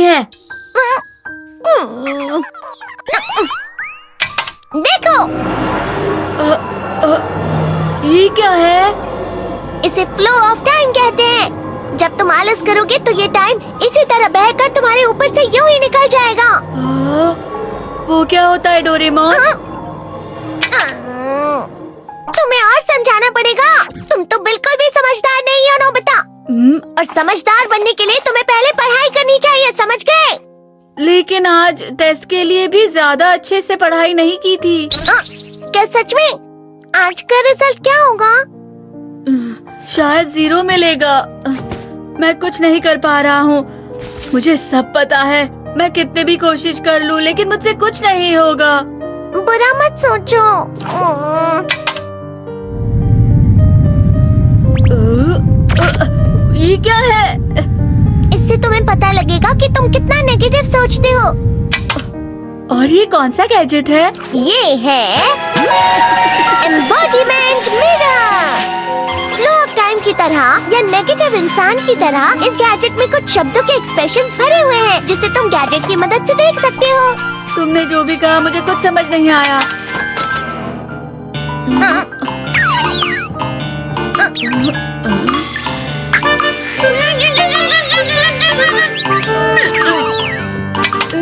है। देखो, ये क्या है? इसे फ्लो ऑफ टाइम कहते हैं। जब तुम आलस करोगे तो ये टाइम इसी तरह बहकर तुम्हारे ऊपर से यूं ही निकल जाएगा। वो क्या होता है डोरेमोन? तुम्हें और समझाना पड़ेगा। तुम तो बिल्कुल भी समझदार नहीं हो नोबिता। और समझदार बनने के लिए तुम्हें पहले पढ़ाई करनी चाहिए, समझ गए? लेकिन आज टेस्ट के लिए भी ज्यादा अच्छे से पढ़ाई नहीं की थी। क्या सच में? आज का रिजल्ट क्या होगा? शायद 0 मिलेगा। मैं कुछ नहीं कर पा रहा हूँ। मुझे सब पता है। मैं कितने भी कोशिश कर लूँ लेकिन मुझसे कुछ नहीं होगा। बुरा मत सोचो। ये क्या है? इससे तुम्हें पता लगेगा कि तुम कितना नेगेटिव सोचते हो। और ये कौन सा गैजेट है? ये है embodiment mirror. Flow of time की तरह या नेगेटिव इंसान की तरह इस गैजेट में कुछ शब्दों के एक्सप्रेशंस भरे हुए हैं जिसे तुम गैजेट की मदद से देख सकते हो। तुमने जो भी कहा मुझे कुछ समझ नहीं आया।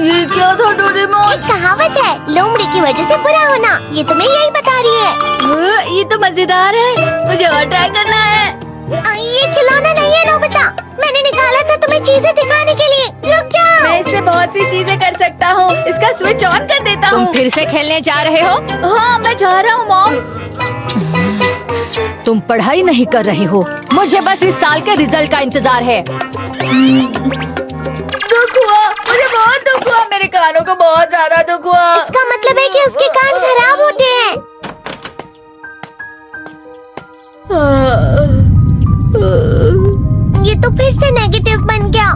ये क्या था डोरेमोन? एक कहावत है, लोमड़ी की वजह से बुरा होना। ये तुम्हें यही बता रही है। ये तो मजेदार है। मुझे और ट्राई करना है। ये खिलौना नहीं है नोबिता। मैंने निकाला था तुम्हें चीजें दिखाने के लिए। रुक जाओ। मैं इससे बहुत सी चीजें कर सकता हूँ। इसका स्विच ऑन कर देता हूँ। तुम फिर से खेलने जा रहे हो? हाँ, मैं जा रहा हूँ मॉम। तुम पढ़ाई नहीं कर रही हो। मुझे बस इस साल के रिजल्ट का इंतजार है। दुख हुआ, मुझे बहुत दुख हुआ। मेरे कानों को बहुत ज्यादा दुख हुआ। इसका मतलब है कि उसके कान खराब होते हैं। ये तो फिर से नेगेटिव बन गया।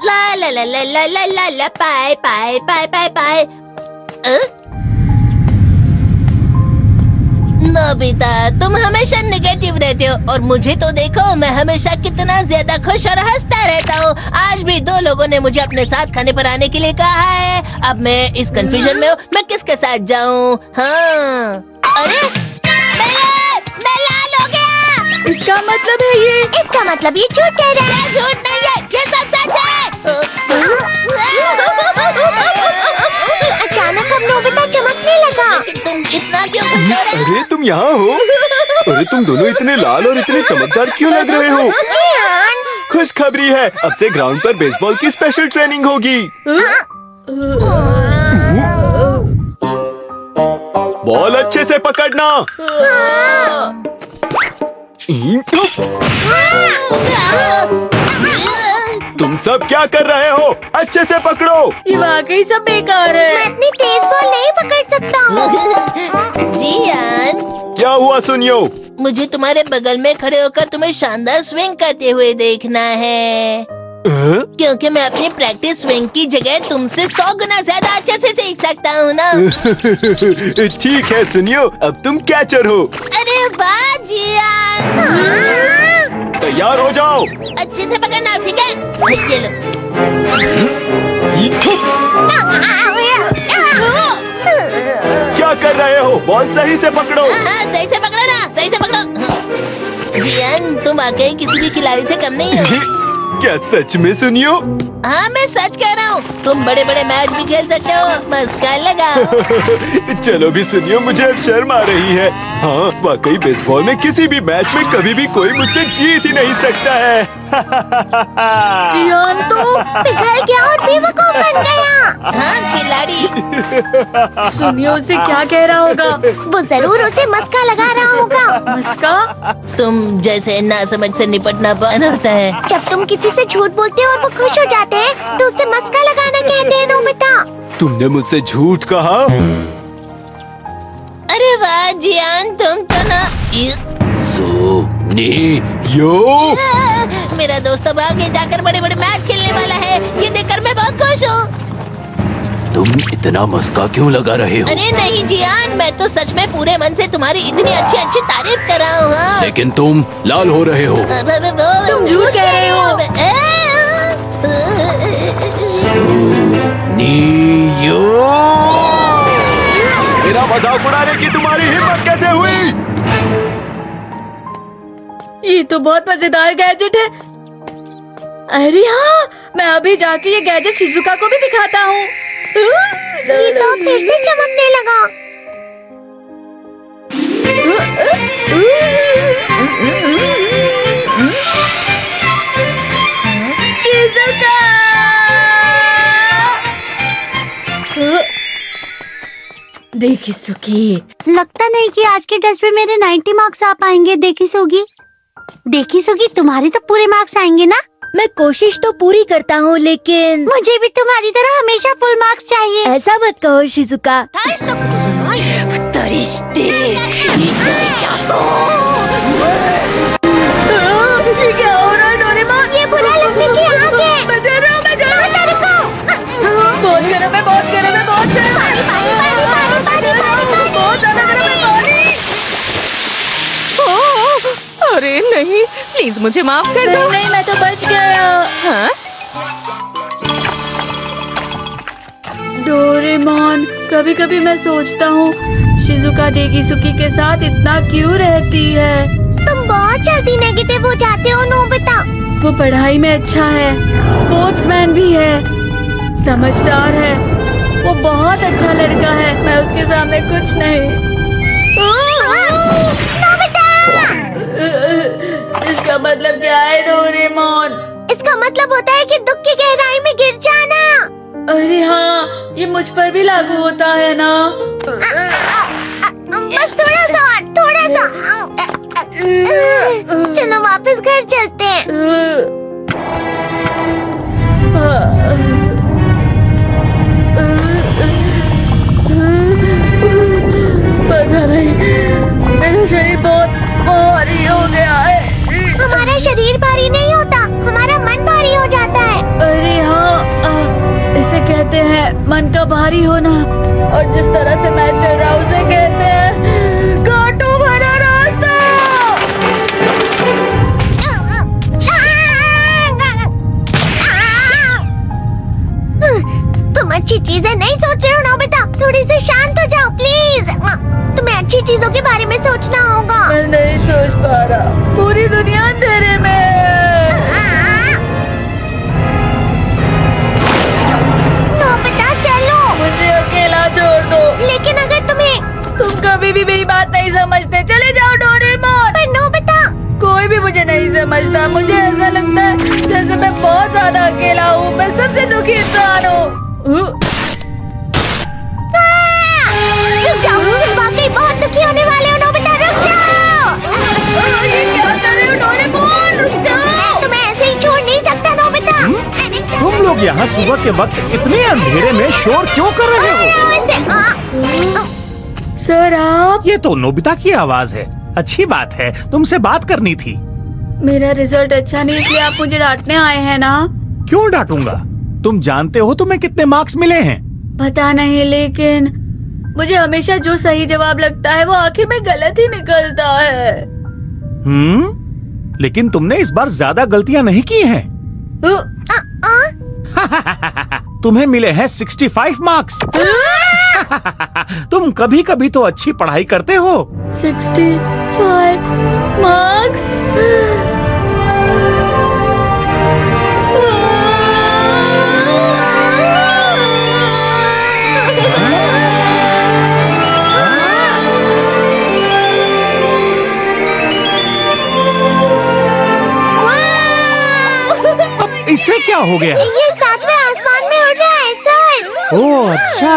ला ला ला ला ला ला ला ला पाए पाए पाए पाए पाए। नोबिता, तुम हमेशा नेगेटिव रहते हो और मुझे तो देखो, मैं हमेशा कितना ज्यादा खुश और हंसता रहता हूँ। आज भी 2 लोगों ने मुझे अपने साथ खाने पर आने के लिए कहा है। अब मैं इस कंफ्यूजन में हूँ, मैं किसके साथ जाऊँ? हाँ, अरे मैं लाल हो गया। इसका मतलब है ये? इसका मतलब ये झूठ कह रहा है। झूठ नहीं है, ये सब सच है। अचानक अब नोबिता चमकने लगा। तुम इतना क्यों खुश हो रहे हो? अरे तुम यहाँ हो? अरे तुम दोनों इतने लाल और इतने चमकदार क्यों लग रहे हो? खुशखबरी है, अब से ग्राउंड पर बेसबॉल की स्पेशल ट्रेनिंग होगी। बॉल अच्छे से पकड़ना। तुम सब क्या कर रहे हो? अच्छे से पकड़ो। ये वाकई सब बेकार है। मैं इतनी तेज बॉल नहीं पकड़ सकता हूँ। जियान, क्या हुआ सुनियो? मुझे तुम्हारे बगल में खड़े होकर तुम्हें शानदार स्विंग करते हुए देखना है। क्योंकि मैं अपनी प्रैक्टिस स्विंग की जगह तुमसे 100 गुना ज्यादा अच्छे से सीख सकता हूँ ना। ठीक है सुनियो, अब तुम कैचर हो। अरे वाह जियान। तैयार हो जाओ। अच्छे से पकड़ना, ठीक है? ये लो। क्या कर रहे हो? बॉल सही से पकड़ो। सही से पकड़ो ना, सही से पकड़ो। जियान, तुम वाकई किसी भी खिलाड़ी से कम नहीं हो। क्या सच में सुनियो? हाँ, मैं सच कह रहा हूँ। तुम बड़े बड़े मैच भी खेल सकते हो, मस्का लगाओ। चलो भी सुनियो, मुझे अब शर्म आ रही है। हाँ, वाकई बेसबॉल में किसी भी मैच में कभी भी कोई मुझसे जीत ही नहीं सकता है। जियान तो पिघल गया और बेवकूफ बन गया। हाँ, खिलाड़ी। सुनियो उसे क्या कह रहा होगा? वो जरूर उसे मस्का लगा रहा होगा। मस्का? तुम जैसे नासमझ से निपटना बन होता है। जब तुम किसी से झूठ बोलते हो और वो खुश हो जाते हैं तो उसे मस्का लगाना कहते हैं नोबिता। तुमने मुझसे झूठ कहा? अरे वाह जियान, तुम तो ना। यो मेरा दोस्त अब आगे जाकर बड़े बड़े मैच खेलने वाला है। ये देखकर मैं बहुत खुश हूँ। तुम इतना मस्का क्यों लगा रहे हो? अरे नहीं जियान, मैं तो सच में पूरे मन से तुम्हारी इतनी अच्छी अच्छी तारीफ कर रहा हूँ। हाँ। लेकिन तुम लाल हो रहे हो। तुम झूठ कह रहे हो। नीयो। मेरा मजाक उड़ाने की तुम्हारी हिम्मत कैसे हुई? ये तो बहुत मजेदार गैजेट है। अरे हाँ, मैं अभी जाके ये गैजेट शिजुका को भी दिखाता हूँ। ये तो फिर से चमकने लगा। शिजुका! देखी सुकी, लगता नहीं कि आज के टेस्ट में मेरे 90 मार्क्स आ पाएंगे। देखी सोगी तुम्हारे तो पूरे मार्क्स आएंगे ना? मैं कोशिश तो पूरी करता हूँ, लेकिन मुझे भी तुम्हारी तरह हमेशा फुल मार्क्स चाहिए। ऐसा मत कहो शिजुका। ये क्या हो रहा है डोरेमोन? ये बुरा लगने की आग है। मैं चल रहा हूँ, मैं चल रहा हूँ। बहुत गर्म है, बहुत गर्म है, बहुत गर्म है। बहुत ज्यादा गर्म है पानी। अरे नहीं, प्लीज मुझे माफ कर दो। नहीं, मैं तो बच गया। हाँ? डोरेमोन, कभी कभी मैं सोचता हूँ शिजुका डेगिसुकी के साथ इतना क्यों रहती है। तुम बहुत जल्दी नेगेटिव हो जाते हो नोबिता। वो पढ़ाई में अच्छा है, स्पोर्ट्समैन भी है, समझदार है। वो बहुत अच्छा लड़का है। मैं उसके सामने कुछ नहीं। इसका मतलब क्या है डोरेमोन? इसका मतलब होता है कि दुख की गहराई में गिर जाना। अरे हाँ, ये मुझ पर भी लागू होता है ना। बस थोड़ा सा। चलो वापस घर चलते हैं। पता नहीं, मेरा शरीर बहुत भारी हो गया है। हमारा शरीर भारी नहीं होता, हमारा मन भारी हो जाता है। अरे हाँ, इसे कहते हैं मन का भारी होना। और जिस तरह से मैं चल रहा हूँ उसे कहते हैं कांटों भरा रास्ता। तुम अच्छी चीजें नहीं सोच रहे हो नोबिता। थोड़ी सी शांत हो जाओ प्लीज। तुम्हें अच्छी चीजों के बारे में सोचना होगा। मैं नहीं सोच पा रहा, पूरी दुनिया अंधेरे में है। नोबिता चलो। मुझे अकेला छोड़ दो। लेकिन अगर तुम कभी भी मेरी बात नहीं समझते। चले जाओ डोरेमोन। पर नोबिता। कोई भी मुझे नहीं समझता। मुझे ऐसा लगता है जैसे मैं बहुत ज्यादा अकेला हूँ। मैं सबसे दुखी इंसान हूँ। रुक जाओ, तुम वाकई बहुत दुखी होने वाले हो नोबिता। रुक जाओ। ये क्या कर रहे हो डोरेमोन? रुक जाओ। मैं तुम्हें ऐसे ही छोड़ नहीं सकता नोबिता। तुम लोग यहाँ सुबह के वक्त इतने अंधेरे में शोर क्यों कर रहे हो? सर आप? ये तो नोबिता की आवाज है। अच्छी बात है, तुमसे बात करनी थी। मेरा रिजल्ट अच्छा नहीं इसलिए आप मुझे डांटने आए हैं ना? क्यों डांटूंगा? तुम जानते हो तुम्हें कितने मार्क्स मिले हैं? पता नहीं, लेकिन मुझे हमेशा जो सही जवाब लगता है वो आखिर में गलत ही निकलता है। लेकिन तुमने इस बार ज्यादा गलतियां नहीं की हैं। तुम्हें मिले हैं 65 मार्क्स। तुम कभी कभी तो अच्छी पढ़ाई करते हो। 65 मार्क्स? इसे क्या हो गया? ये सातवें आसमान में उड़ रहा है सर। ओह अच्छा।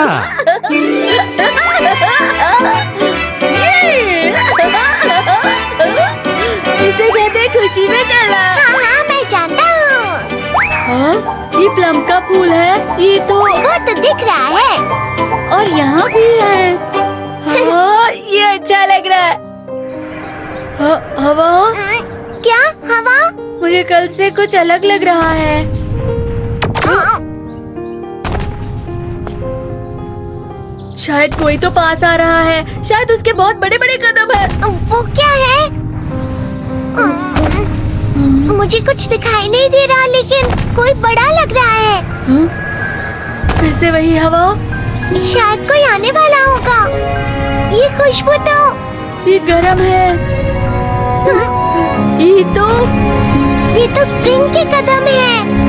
इसे कहते हैं खुशी में चला। हाँ मैं जानता हूँ। हाँ, ये प्लम का फूल है। ये तो वो तो दिख रहा है। और यहाँ भी है। हाँ, ये अच्छा लग रहा है। हवा? क्या हवा? मुझे कल से कुछ अलग लग रहा है। शायद कोई तो पास आ रहा है। शायद उसके बहुत बड़े बड़े कदम है। वो क्या है? मुझे कुछ दिखाई नहीं दे रहा, लेकिन कोई बड़ा लग रहा है। फिर से वही हवा। शायद कोई आने वाला होगा। ये खुशबू तो ये गर्म है। ये तो स्प्रिंग के कदम है।